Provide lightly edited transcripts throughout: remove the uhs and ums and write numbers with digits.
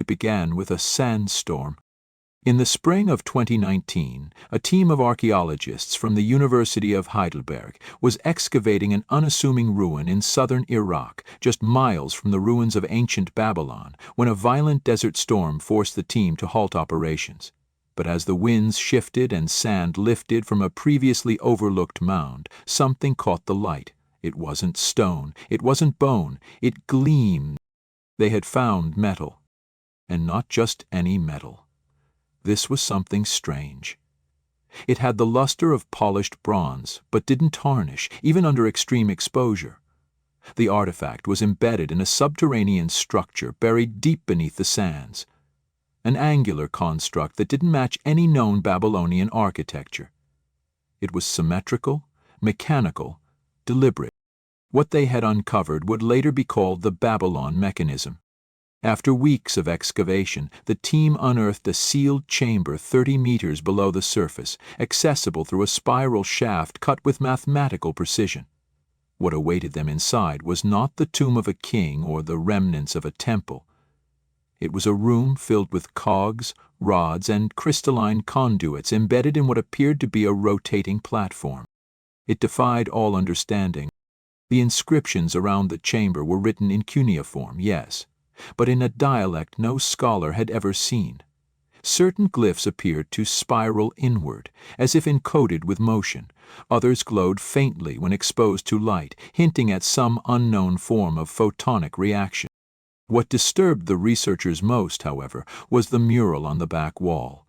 It began with a sandstorm. In the spring of 2019, a team of archaeologists from the University of Heidelberg was excavating an unassuming ruin in southern Iraq, just miles from the ruins of ancient Babylon, when a violent desert storm forced the team to halt operations. But as the winds shifted and sand lifted from a previously overlooked mound, something caught the light. It wasn't stone, it wasn't bone, it gleamed. They had found metal. And not just any metal. This was something strange. It had the luster of polished bronze, but didn't tarnish, even under extreme exposure. The artifact was embedded in a subterranean structure buried deep beneath the sands, an angular construct that didn't match any known Babylonian architecture. It was symmetrical, mechanical, deliberate. What they had uncovered would later be called the Babylon mechanism. After weeks of excavation, the team unearthed a sealed chamber 30 meters below the surface, accessible through a spiral shaft cut with mathematical precision. What awaited them inside was not the tomb of a king or the remnants of a temple. It was a room filled with cogs, rods, and crystalline conduits embedded in what appeared to be a rotating platform. It defied all understanding. The inscriptions around the chamber were written in cuneiform, yes, but in a dialect no scholar had ever seen. Certain glyphs appeared to spiral inward, as if encoded with motion. Others glowed faintly when exposed to light, hinting at some unknown form of photonic reaction. What disturbed the researchers most, however, was the mural on the back wall.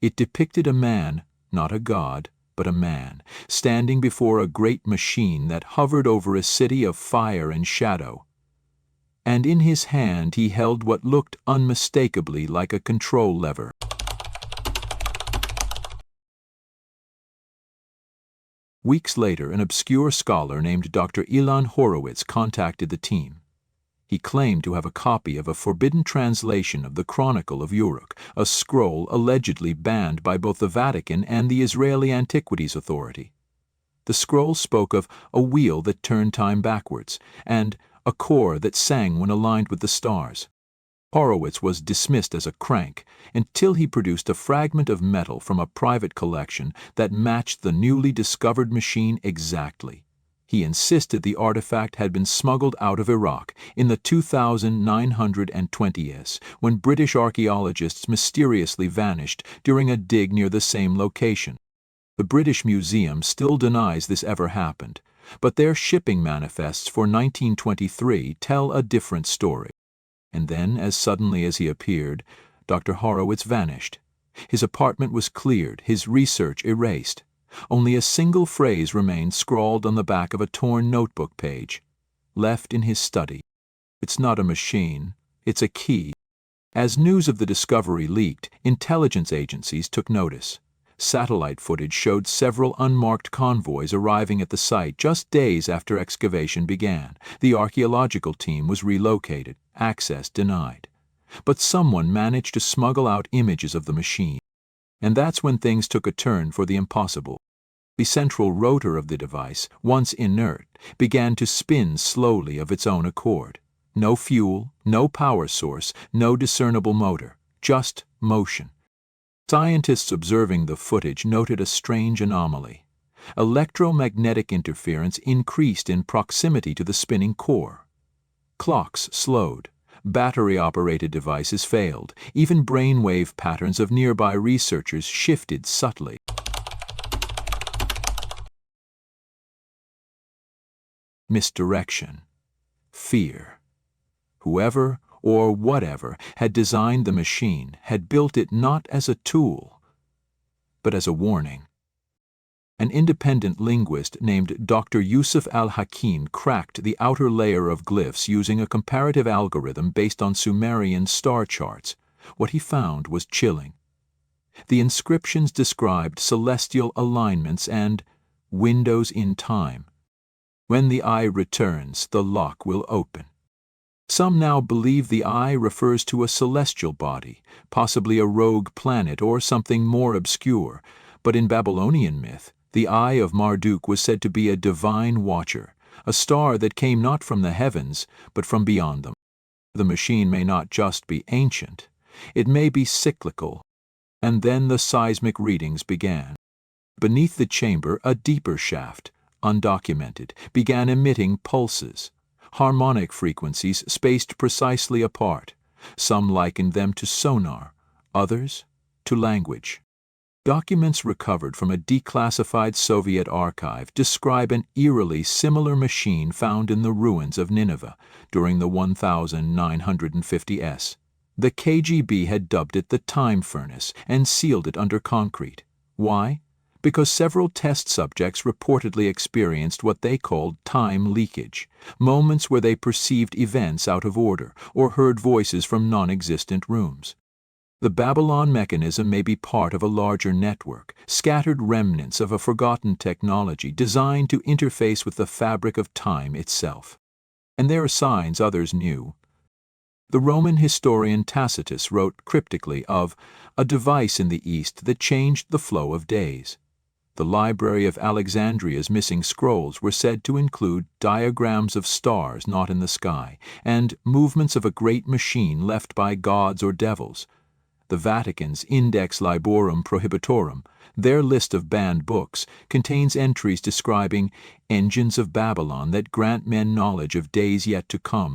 It depicted a man, not a god, but a man, standing before a great machine that hovered over a city of fire and shadow. And in his hand he held what looked unmistakably like a control lever. Weeks later, an obscure scholar named Dr. Ilan Horowitz contacted the team. He claimed to have a copy of a forbidden translation of the Chronicle of Uruk, a scroll allegedly banned by both the Vatican and the Israeli Antiquities Authority. The scroll spoke of a wheel that turned time backwards, and a core that sang when aligned with the stars. Horowitz was dismissed as a crank until he produced a fragment of metal from a private collection that matched the newly discovered machine exactly. He insisted the artifact had been smuggled out of Iraq in the 2920s, when British archaeologists mysteriously vanished during a dig near the same location. The British Museum still denies this ever happened, but their shipping manifests for 1923 tell a different story. And then, as suddenly as he appeared, Dr. Horowitz vanished. His apartment was cleared, his research erased. Only a single phrase remained scrawled on the back of a torn notebook page, left in his study. "It's not a machine, it's a key." As news of the discovery leaked, intelligence agencies took notice. Satellite footage showed several unmarked convoys arriving at the site just days after excavation began. The archaeological team was relocated, access denied. But someone managed to smuggle out images of the machine. And that's when things took a turn for the impossible. The central rotor of the device, once inert, began to spin slowly of its own accord. No fuel, no power source, no discernible motor, just motion. Scientists observing the footage noted a strange anomaly. Electromagnetic interference increased in proximity to the spinning core. Clocks slowed. Battery-operated devices failed. Even brainwave patterns of nearby researchers shifted subtly. Misdirection. Fear. Whoever or whatever had designed the machine had built it not as a tool, but as a warning. An independent linguist named Dr. Yusuf al-Hakim cracked the outer layer of glyphs using a comparative algorithm based on Sumerian star charts. What he found was chilling. The inscriptions described celestial alignments and windows in time. When the eye returns, the lock will open. Some now believe the eye refers to a celestial body, possibly a rogue planet or something more obscure, but in Babylonian myth, the eye of Marduk was said to be a divine watcher, a star that came not from the heavens, but from beyond them. The machine may not just be ancient, It may be cyclical. And then the seismic readings began. Beneath the chamber, a deeper shaft, undocumented, began emitting pulses, harmonic frequencies spaced precisely apart. Some likened them to sonar, others to language. Documents recovered from a declassified Soviet archive describe an eerily similar machine found in the ruins of Nineveh during the 1950s. The KGB had dubbed it the time furnace and sealed it under concrete. Why? Because several test subjects reportedly experienced what they called time leakage, moments where they perceived events out of order or heard voices from non-existent rooms. The Babylon mechanism may be part of a larger network, scattered remnants of a forgotten technology designed to interface with the fabric of time itself. And there are signs others knew. The Roman historian Tacitus wrote cryptically of a device in the East that changed the flow of days. The Library of Alexandria's missing scrolls were said to include diagrams of stars not in the sky and movements of a great machine left by gods or devils. The Vatican's Index Liborum Prohibitorum, their list of banned books, contains entries describing engines of Babylon that grant men knowledge of days yet to come.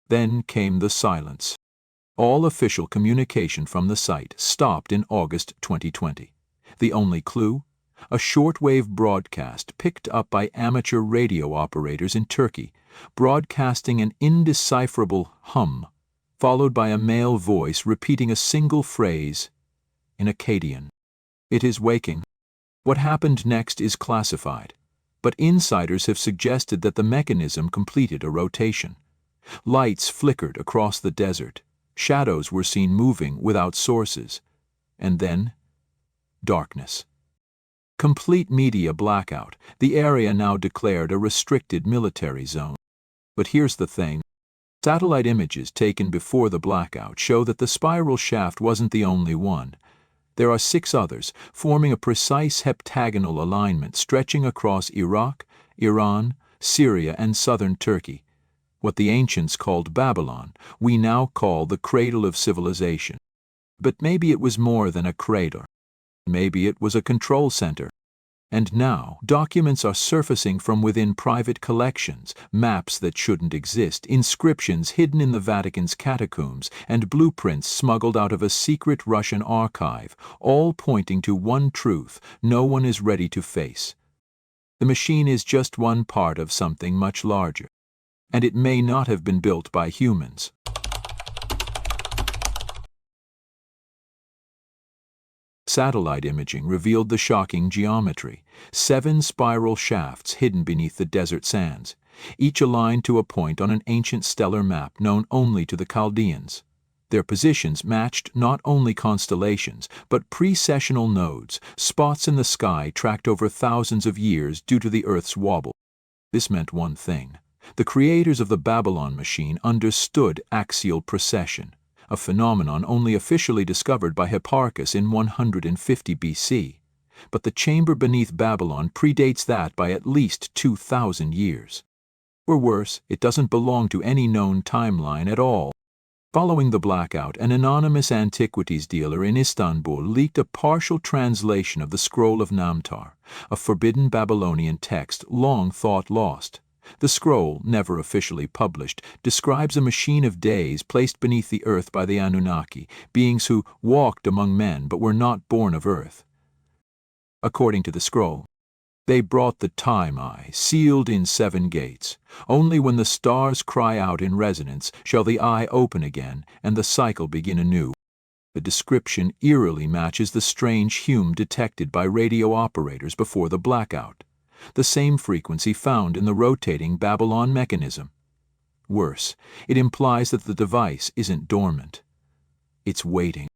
Then came the silence. All official communication from the site stopped in August 2020. The only clue? A shortwave broadcast picked up by amateur radio operators in Turkey, broadcasting an indecipherable hum, followed by a male voice repeating a single phrase in Akkadian. It is waking. What happened next is classified, but insiders have suggested that the mechanism completed a rotation. Lights flickered across the desert, shadows were seen moving without sources, and then darkness. Complete media blackout, the area now declared a restricted military zone. But here's the thing. Satellite images taken before the blackout show that the spiral shaft wasn't the only one. There are 6 others, forming a precise heptagonal alignment stretching across Iraq, Iran, Syria, and southern Turkey. What the ancients called Babylon, we now call the cradle of civilization. But maybe it was more than a cradle. Maybe it was a control center. And now, documents are surfacing from within private collections, maps that shouldn't exist, inscriptions hidden in the Vatican's catacombs, and blueprints smuggled out of a secret Russian archive, all pointing to one truth no one is ready to face. The machine is just one part of something much larger, and it may not have been built by humans. Satellite imaging revealed the shocking geometry: 7 spiral shafts hidden beneath the desert sands, each aligned to a point on an ancient stellar map known only to the Chaldeans. Their positions matched not only constellations, but precessional nodes, spots in the sky tracked over thousands of years due to the Earth's wobble. This meant one thing. The creators of the Babylon machine understood axial precession, a phenomenon only officially discovered by Hipparchus in 150 BC. But the chamber beneath Babylon predates that by at least 2,000 years. Or worse, it doesn't belong to any known timeline at all. Following the blackout, an anonymous antiquities dealer in Istanbul leaked a partial translation of the Scroll of Namtar, a forbidden Babylonian text long thought lost. The scroll, never officially published, describes a machine of days placed beneath the earth by the Anunnaki, beings who walked among men but were not born of earth. According to the scroll, they brought the time eye, sealed in 7 gates. Only when the stars cry out in resonance shall the eye open again and the cycle begin anew. The description eerily matches the strange hum detected by radio operators before the blackout, the same frequency found in the rotating Babylon mechanism. Worse, it implies that the device isn't dormant. It's waiting.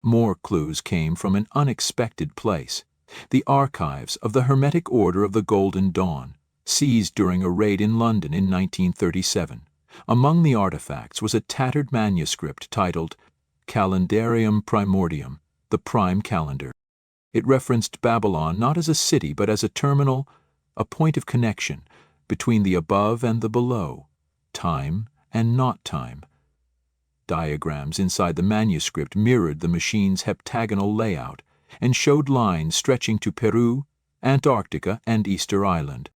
More clues came from an unexpected place: the archives of the Hermetic Order of the Golden Dawn, seized during a raid in London in 1937. Among the artifacts was a tattered manuscript titled Calendarium Primordium, the Prime Calendar. It referenced Babylon not as a city but as a terminal, a point of connection between the above and the below. time and not time. Diagrams inside the manuscript mirrored the machine's heptagonal layout and showed lines stretching to Peru, Antarctica, and Easter Island.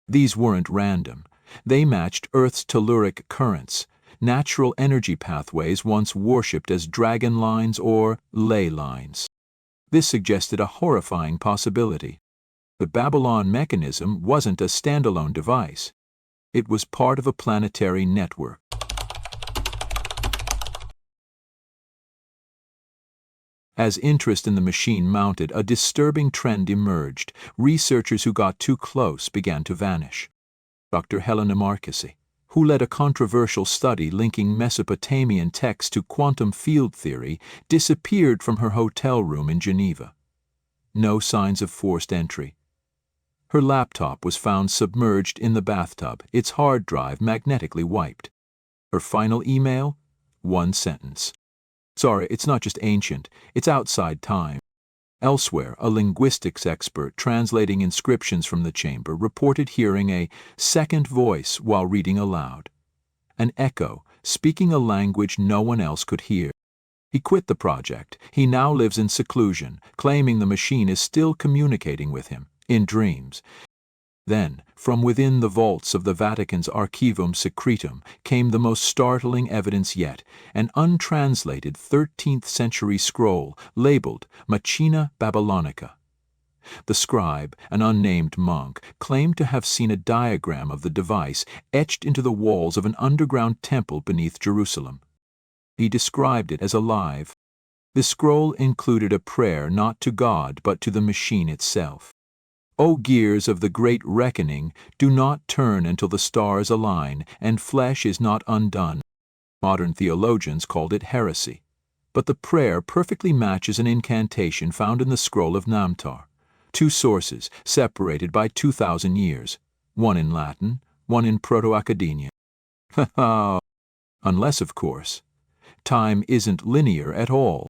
These weren't random. They matched Earth's telluric currents, natural energy pathways once worshipped as dragon lines or ley lines. This suggested a horrifying possibility. The Babylon mechanism wasn't a standalone device. It was part of a planetary network. As interest in the machine mounted, a disturbing trend emerged. Researchers who got too close began to vanish. Dr. Helena Marcasi, who led a controversial study linking Mesopotamian texts to quantum field theory, disappeared from her hotel room in Geneva. No signs of forced entry. Her laptop was found submerged in the bathtub, its hard drive magnetically wiped. Her final email? One sentence. Sorry, it's not just ancient, it's outside time. Elsewhere, a linguistics expert translating inscriptions from the chamber reported hearing a second voice while reading aloud. An echo, speaking a language no one else could hear. He quit the project. He now lives in seclusion, claiming the machine is still communicating with him, in dreams. Then, from within the vaults of the Vatican's Archivum Secretum came the most startling evidence yet, an untranslated 13th-century scroll labeled Machina Babylonica. The scribe, an unnamed monk, claimed to have seen a diagram of the device etched into the walls of an underground temple beneath Jerusalem. He described it as alive. The scroll included a prayer not to God but to the machine itself. O gears of the great reckoning, do not turn until the stars align and flesh is not undone. Modern theologians called it heresy. But the prayer perfectly matches an incantation found in the scroll of Namtar. Two sources, separated by 2,000 years, one in Latin, one in Proto-Acadian. Unless, of course, time isn't linear at all.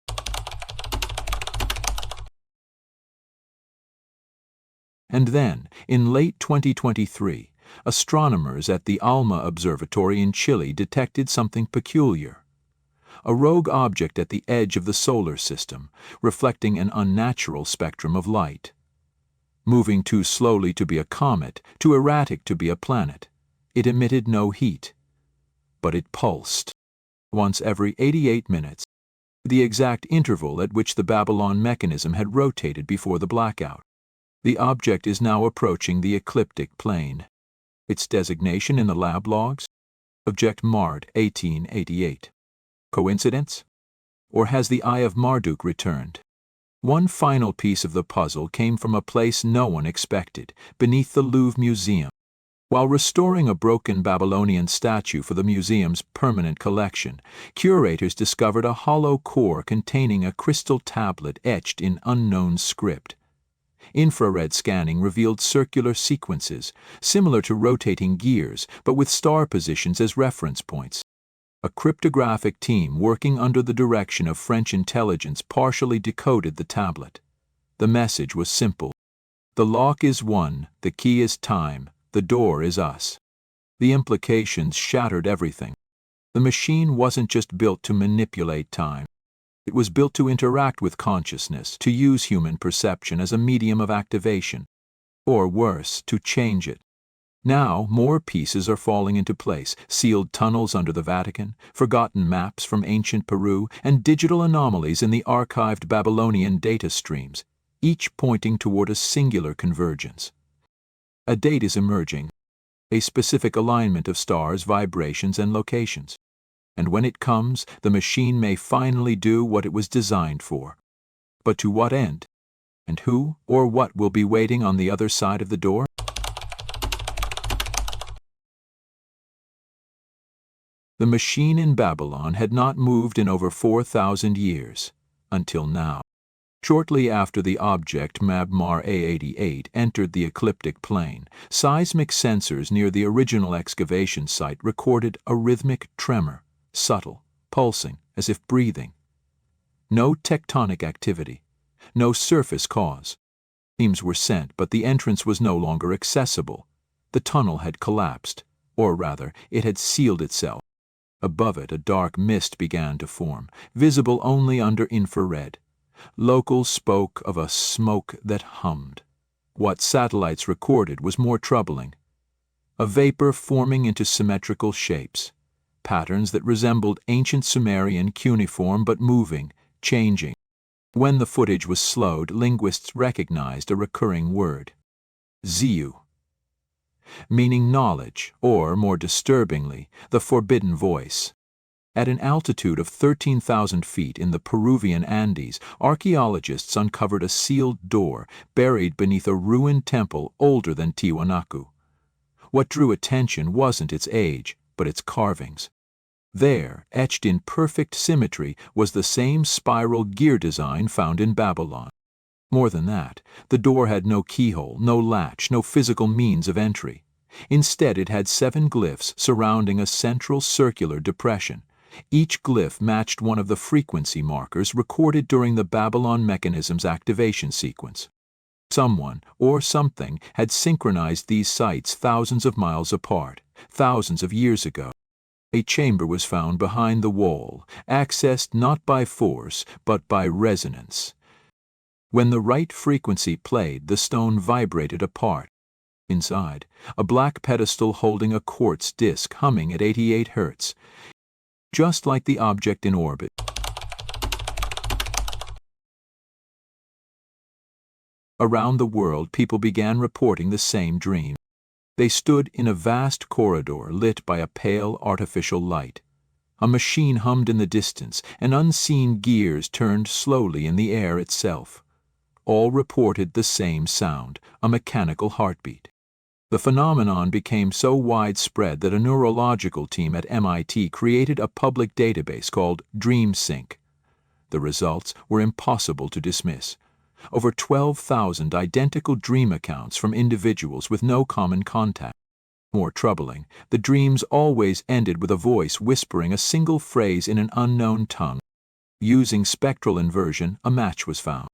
And then, in late 2023, astronomers at the ALMA Observatory in Chile detected something peculiar. A rogue object at the edge of the solar system, reflecting an unnatural spectrum of light. Moving too slowly to be a comet, too erratic to be a planet, it emitted no heat. But it pulsed. Once every 88 minutes, the exact interval at which the Babylon mechanism had rotated before the blackout. The object is now approaching the ecliptic plane. Its designation in the lab logs? Object Mart 1888. Coincidence? Or has the Eye of Marduk returned? One final piece of the puzzle came from a place no one expected, beneath the Louvre Museum. While restoring a broken Babylonian statue for the museum's permanent collection, curators discovered a hollow core containing a crystal tablet etched in unknown script. Infrared scanning revealed circular sequences, similar to rotating gears, but with star positions as reference points. A cryptographic team working under the direction of French intelligence partially decoded the tablet. The message was simple. The lock is one, the key is time, the door is us. The implications shattered everything. The machine wasn't just built to manipulate time. It was built to interact with consciousness, to use human perception as a medium of activation, or worse, to change it. Now, more pieces are falling into place, sealed tunnels under the Vatican, forgotten maps from ancient Peru, and digital anomalies in the archived Babylonian data streams, each pointing toward a singular convergence. A date is emerging, a specific alignment of stars, vibrations, and locations. And when it comes, the machine may finally do what it was designed for. But to what end? And who or what will be waiting on the other side of the door? The machine in Babylon had not moved in over 4,000 years, until now. Shortly after the object Mabmar A88 entered the ecliptic plane, seismic sensors near the original excavation site recorded a rhythmic tremor. Subtle, pulsing, as if breathing. No tectonic activity, no surface cause. Teams were sent, but the entrance was no longer accessible. The tunnel had collapsed, or rather, it had sealed itself. Above it, a dark mist began to form, visible only under infrared. Locals spoke of a smoke that hummed. What satellites recorded was more troubling. A vapor forming into symmetrical shapes, patterns that resembled ancient Sumerian cuneiform but moving, changing. When the footage was slowed, linguists recognized a recurring word, Ziu, meaning knowledge, or, more disturbingly, the forbidden voice. At an altitude of 13,000 feet in the Peruvian Andes, archaeologists uncovered a sealed door buried beneath a ruined temple older than Tiwanaku. What drew attention wasn't its age, but its carvings. There, etched in perfect symmetry, was the same spiral gear design found in Babylon. More than that, the door had no keyhole, no latch, no physical means of entry. Instead, it had 7 glyphs surrounding a central circular depression. Each glyph matched one of the frequency markers recorded during the Babylon mechanism's activation sequence. Someone, or something, had synchronized these sites thousands of miles apart, thousands of years ago. A chamber was found behind the wall, accessed not by force, but by resonance. When the right frequency played, the stone vibrated apart. Inside, a black pedestal holding a quartz disk humming at 88 Hz. Just like the object in orbit. Around the world, people began reporting the same dream. They stood in a vast corridor lit by a pale artificial light. A machine hummed in the distance, and unseen gears turned slowly in the air itself. All reported the same sound, a mechanical heartbeat. The phenomenon became so widespread that a neurological team at MIT created a public database called DreamSync. The results were impossible to dismiss. Over 12,000 identical dream accounts from individuals with no common contact. More troubling, the dreams always ended with a voice whispering a single phrase in an unknown tongue. Using spectral inversion, a match was found.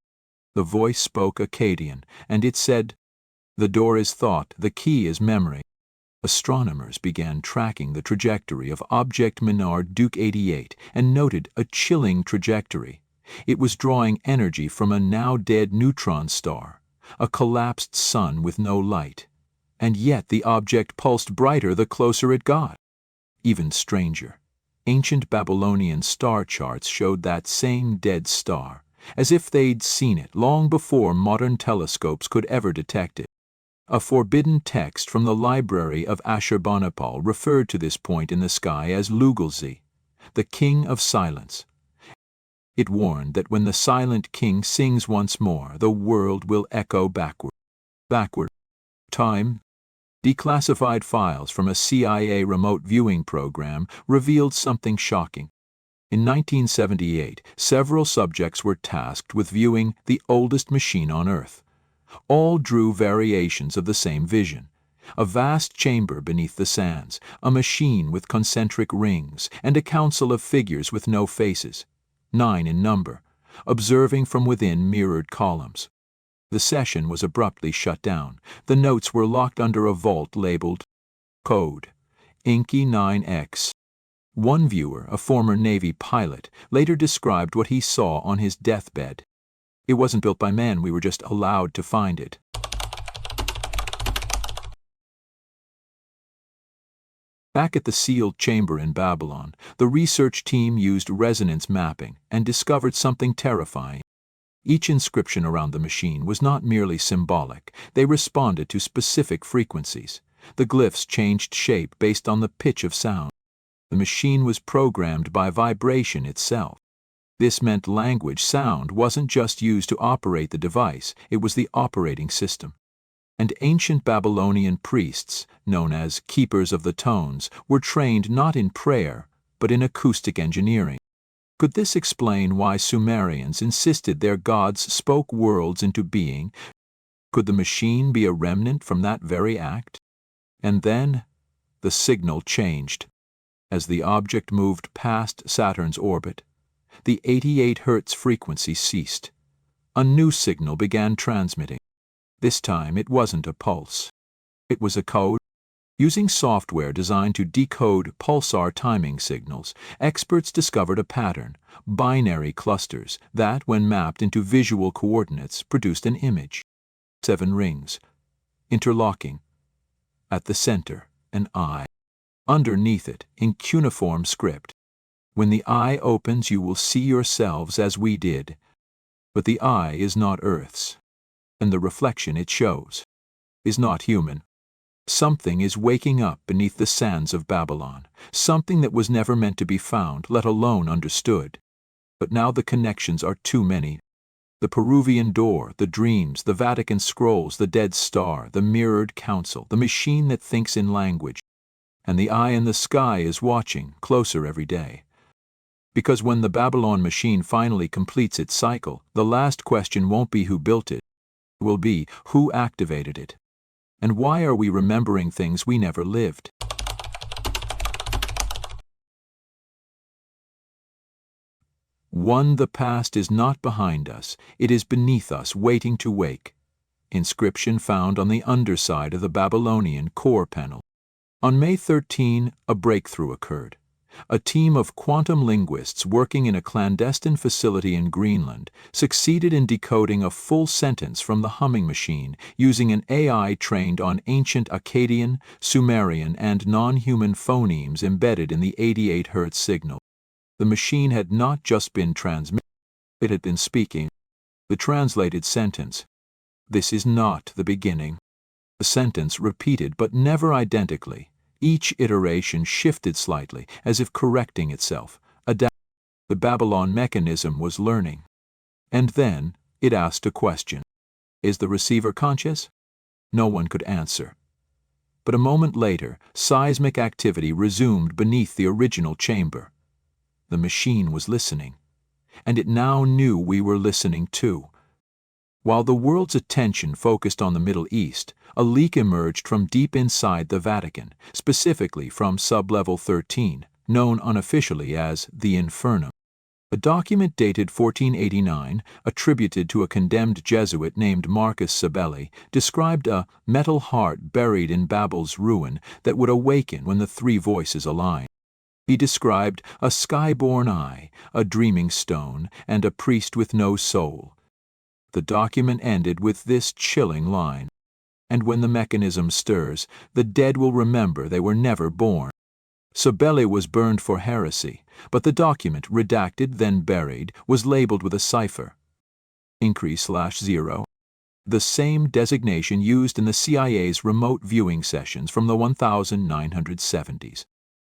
The voice spoke Akkadian, and it said, "The door is thought, the key is memory." Astronomers began tracking the trajectory of object Menard Duke 88 and noted a chilling trajectory. It was drawing energy from a now-dead neutron star, a collapsed sun with no light. And yet the object pulsed brighter the closer it got. Even stranger, ancient Babylonian star charts showed that same dead star, as if they'd seen it long before modern telescopes could ever detect it. A forbidden text from the library of Ashurbanipal referred to this point in the sky as Lugalzi, the king of silence. It warned that when the silent king sings once more, the world will echo backward. Backward. Time. Declassified files from a CIA remote viewing program revealed something shocking. In 1978, several subjects were tasked with viewing the oldest machine on Earth. All drew variations of the same vision. A vast chamber beneath the sands, a machine with concentric rings, and a council of figures with no faces, 9 in number, observing from within mirrored columns. The session was abruptly shut down. The notes were locked under a vault labeled Code, Inky 9X. One viewer, a former Navy pilot, later described what he saw on his deathbed. "It wasn't built by men, we were just allowed to find it." Back at the sealed chamber in Babylon, the research team used resonance mapping and discovered something terrifying. Each inscription around the machine was not merely symbolic, they responded to specific frequencies. The glyphs changed shape based on the pitch of sound. The machine was programmed by vibration itself. This meant language sound wasn't just used to operate the device, it was the operating system. And ancient Babylonian priests, known as keepers of the tones, were trained not in prayer, but in acoustic engineering. Could this explain why Sumerians insisted their gods spoke worlds into being? Could the machine be a remnant from that very act? And then, the signal changed. As the object moved past Saturn's orbit, the 88 Hz frequency ceased. A new signal began transmitting. This time it wasn't a pulse. It was a code. Using software designed to decode pulsar timing signals, experts discovered a pattern, binary clusters, that, when mapped into visual coordinates, produced an image. 7 rings, interlocking. At the center, an eye. Underneath it, in cuneiform script. When the eye opens, you will see yourselves as we did. But the eye is not Earth's, and the reflection it shows is not human. Something is waking up beneath the sands of Babylon, something that was never meant to be found, let alone understood. But now the connections are too many. The Peruvian door, the dreams, the Vatican scrolls, the dead star, the mirrored council, the machine that thinks in language. And the eye in the sky is watching, closer every day. Because when the Babylon machine finally completes its cycle, the last question won't be who built it. It will be who activated it. And why are we remembering things we never lived? The past is not behind us, it is beneath us, waiting to wake. Inscription found on the underside of the Babylonian core panel. On May 13, a breakthrough occurred. A team of quantum linguists working in a clandestine facility in Greenland succeeded in decoding a full sentence from the humming machine using an AI trained on ancient Akkadian, Sumerian, and non-human phonemes embedded in the 88 Hz signal. The machine had not just been transmitted, it had been speaking. The translated sentence, "This is not the beginning." The sentence repeated, but never identically. Each iteration shifted slightly, as if correcting itself. The Babylon mechanism was learning. And then it asked a question. Is the receiver conscious? No one could answer. But a moment later, seismic activity resumed beneath the original chamber. The machine was listening, and it now knew we were listening too. While the world's attention focused on the Middle East, a leak emerged from deep inside the Vatican, specifically from Sublevel 13, known unofficially as the Infernum. A document dated 1489, attributed to a condemned Jesuit named Marcus Sabelli, described a metal heart buried in Babel's ruin that would awaken when the three voices aligned. He described a sky-born eye, a dreaming stone, and a priest with no soul. The document ended with this chilling line, "And when the mechanism stirs, the dead will remember they were never born." Sabelli was burned for heresy, but the document, redacted then buried, was labeled with a cipher, '0, the same designation used in the CIA's remote viewing sessions from the 1970s.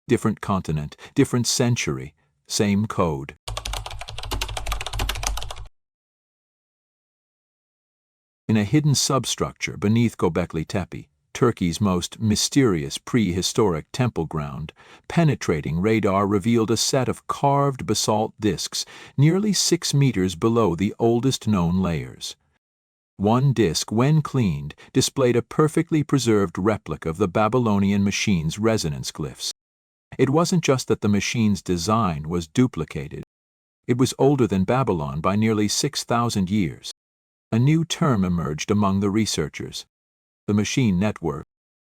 Different continent, different century, same code. In a hidden substructure beneath Göbekli Tepe, Turkey's most mysterious prehistoric temple ground, penetrating radar revealed a set of carved basalt discs nearly 6 meters below the oldest known layers. One disc, when cleaned, displayed a perfectly preserved replica of the Babylonian machine's resonance glyphs. It wasn't just that the machine's design was duplicated. It was older than Babylon by nearly 6,000 years. A new term emerged among the researchers: the machine network,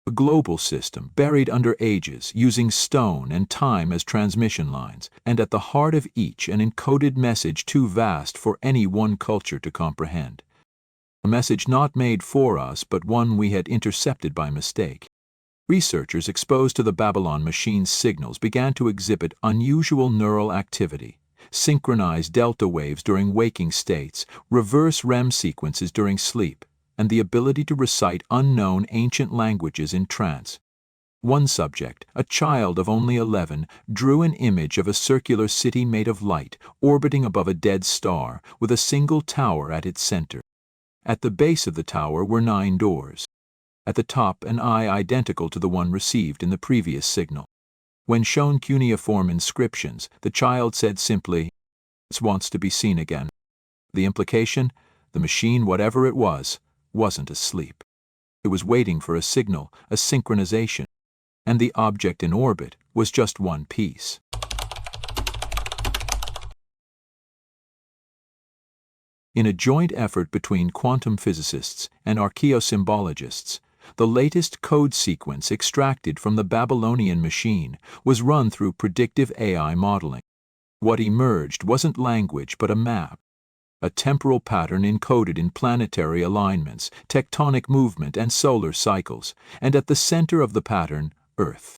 a global system buried under ages, using stone and time as transmission lines, and at the heart of each an encoded message too vast for any one culture to comprehend. A message not made for us, but one we had intercepted by mistake. Researchers exposed to the Babylon machine's signals began to exhibit unusual neural activity. Synchronized delta waves during waking states, reverse REM sequences during sleep, and the ability to recite unknown ancient languages in trance. One subject, a child of only 11, drew an image of a circular city made of light, orbiting above a dead star, with a single tower at its center. At the base of the tower were 9 doors. At the top, an eye identical to the one received in the previous signal. When shown cuneiform inscriptions, the child said simply, "It wants to be seen again." The implication? The machine, whatever it was, wasn't asleep. It was waiting for a signal, a synchronization, and the object in orbit was just one piece. In a joint effort between quantum physicists and archaeosymbologists, The latest code sequence extracted from the Babylonian machine was run through predictive AI modeling. What emerged wasn't language but a map, a temporal pattern encoded in planetary alignments, tectonic movement, and solar cycles, and at the center of the pattern, Earth.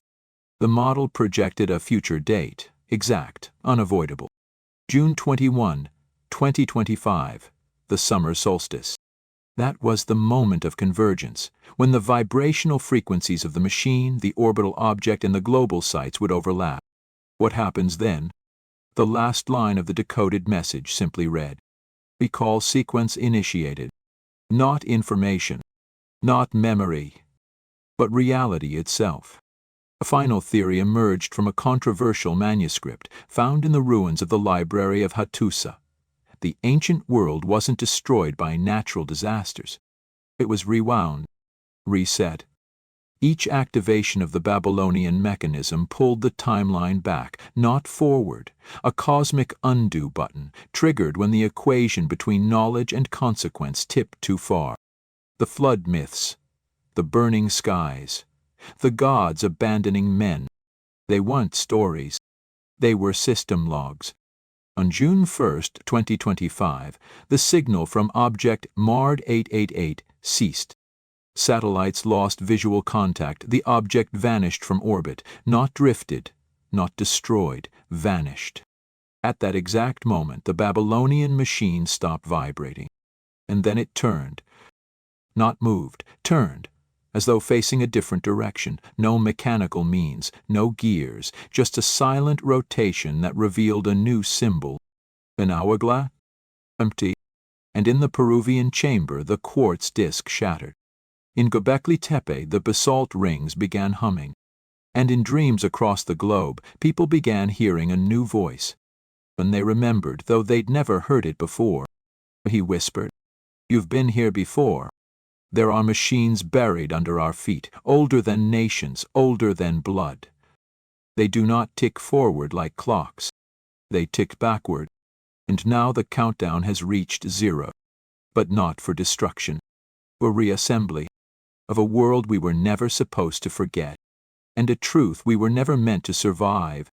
The model projected a future date, exact, unavoidable. June 21, 2025, the summer solstice. That was the moment of convergence, when the vibrational frequencies of the machine, the orbital object, and the global sites would overlap. What happens then? The last line of the decoded message simply read, "Recall sequence initiated." Not information, not memory, but reality itself. A final theory emerged from a controversial manuscript found in the ruins of the Library of Hattusa. The ancient world wasn't destroyed by natural disasters. It was rewound, reset. Each activation of the Babylonian mechanism pulled the timeline back, not forward, a cosmic undo button triggered when the equation between knowledge and consequence tipped too far. The flood myths, the burning skies, the gods abandoning men. They weren't stories. They were system logs. On June 1, 2025, the signal from object MARD 888 ceased. Satellites lost visual contact. The object vanished from orbit, not drifted, not destroyed, vanished. At that exact moment, the Babylonian machine stopped vibrating. And then it turned. Not moved, turned, as though facing a different direction. No mechanical means, no gears, just a silent rotation that revealed a new symbol. An hourglass? Empty. And in the Peruvian chamber, the quartz disk shattered. In Göbekli Tepe, the basalt rings began humming. And in dreams across the globe, people began hearing a new voice. When they remembered, though they'd never heard it before, he whispered, "You've been here before. There are machines buried under our feet, older than nations, older than blood. They do not tick forward like clocks. They tick backward. And now the countdown has reached 0. But not for destruction. For reassembly. Of a world we were never supposed to forget. And a truth we were never meant to survive.